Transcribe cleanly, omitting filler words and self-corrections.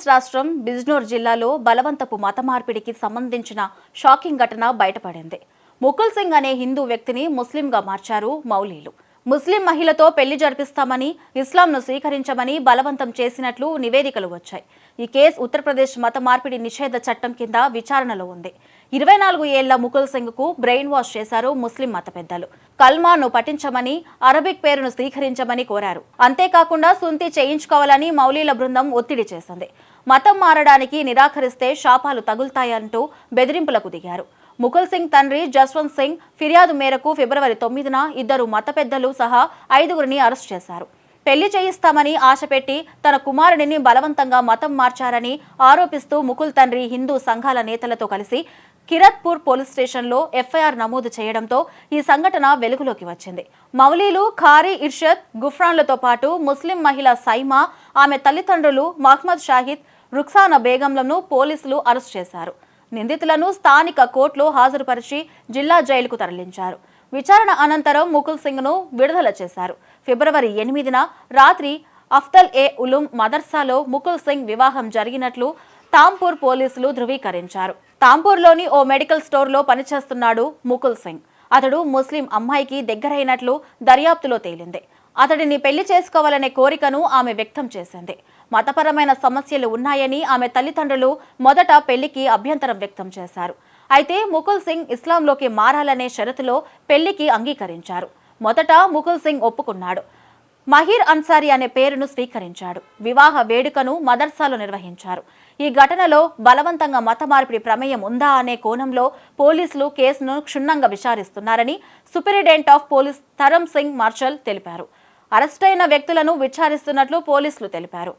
ఉత్తరప్రదేశ్ రాష్ట్రం బిజ్నోర్ జిల్లాలో బలవంతపు మత మార్పిడికి సంబంధించిన షాకింగ్ ఘటన బయటపడింది. ముకుల్ సింగ్ అనే హిందూ వ్యక్తిని ముస్లింగా మార్చారు మౌలీలు. ముస్లిం మహిళతో పెళ్లి జరిపిస్తామని, ఇస్లాంను స్వీకరించమని బలవంతం చేసినట్లు నివేదికలు వచ్చాయి. ఈ కేసు ఉత్తరప్రదేశ్ మత మార్పిడి నిషేధ చట్టం కింద విచారణలో ఉంది. 24 ఏళ్ల ముకుల్ సింగ్ కు బ్రెయిన్ వాష్ చేశారు ముస్లిం మత పెద్దలు. కల్మాను పఠించమని, అరబిక్ పేరును స్వీకరించమని కోరారు. అంతేకాకుండా సుంతి చేయించుకోవాలని మౌలీల బృందం ఒత్తిడి చేసింది. మతం మారడానికి నిరాకరిస్తే శాపాలు తగులుతాయంటూ బెదిరింపులకు దిగారు. ముకుల్ సింగ్ తండ్రి జస్వంత్ సింగ్ ఫిర్యాదు మేరకు ఫిబ్రవరి 9న 2 మత పెద్దలు సహా 5గురిని అరెస్ట్ చేశారు. పెళ్లి చేయిస్తామని ఆశపెట్టి తన కుమారుడిని బలవంతంగా మతం మార్చారని ఆరోపిస్తూ ముకుల్ తండ్రి హిందూ సంఘాల నేతలతో కలిసి కిరత్పూర్ పోలీస్ స్టేషన్లో ఎఫ్ఐఆర్ నమోదు చేయడంతో ఈ సంఘటన వెలుగులోకి వచ్చింది. మౌలీలు ఖారీ ఇర్షద్ గుఫ్రాన్లతో పాటు ముస్లిం మహిళ సైమా, ఆమె తల్లిదండ్రులు మహ్మద్ షాహిద్, రుక్సానా బేగంలను పోలీసులు అరెస్ట్ చేశారు. నిందితులను స్థానిక కోర్టులో హాజరుపరిచి జిల్లా జైలుకు తరలించారు. విచారణ అనంతరం ముకుల్ సింగ్ ను విడుదల చేశారు. ఫిబ్రవరి 8న రాత్రి అఫ్తల్ ఏ ఉలూమ్ మదర్సాలో ముకుల్ సింగ్ వివాహం జరిగినట్లు తాంపూర్ పోలీసులు ధృవీకరించారు. తాంపూర్లోని ఓ మెడికల్ స్టోర్లో పనిచేస్తున్నాడు ముకుల్ సింగ్. అతడు ముస్లిం అమ్మాయికి దగ్గరైనట్లు దర్యాప్తులో తేలింది. అతడిని పెళ్లి చేసుకోవాలనే కోరికను ఆమె వ్యక్తం చేసింది. మతపరమైన సమస్యలు ఉన్నాయని ఆమె తల్లిదండ్రులు మొదట పెళ్లికి అభ్యంతరం వ్యక్తం చేశారు. అయితే ముకుల్ సింగ్ ఇస్లాంలోకి మారాలనే షరతులో పెళ్లికి అంగీకరించారు. మొదట ముకుల్ సింగ్ ఒప్పుకున్నాడు. మహీర్ అన్సారీ అనే పేరును స్వీకరించాడు. వివాహ వేడుకను మదర్సాలో నిర్వహించారు. ఈ ఘటనలో బలవంతంగా మత మార్పిడి ప్రమేయం ఉందా అనే కోణంలో పోలీసులు కేసును క్షుణ్ణంగా విచారిస్తున్నారని superintendent of police Dharam Singh Marshal తెలిపారు. అరెస్టైన వ్యక్తులను విచారిస్తున్నట్లు పోలీసులు తెలిపారు.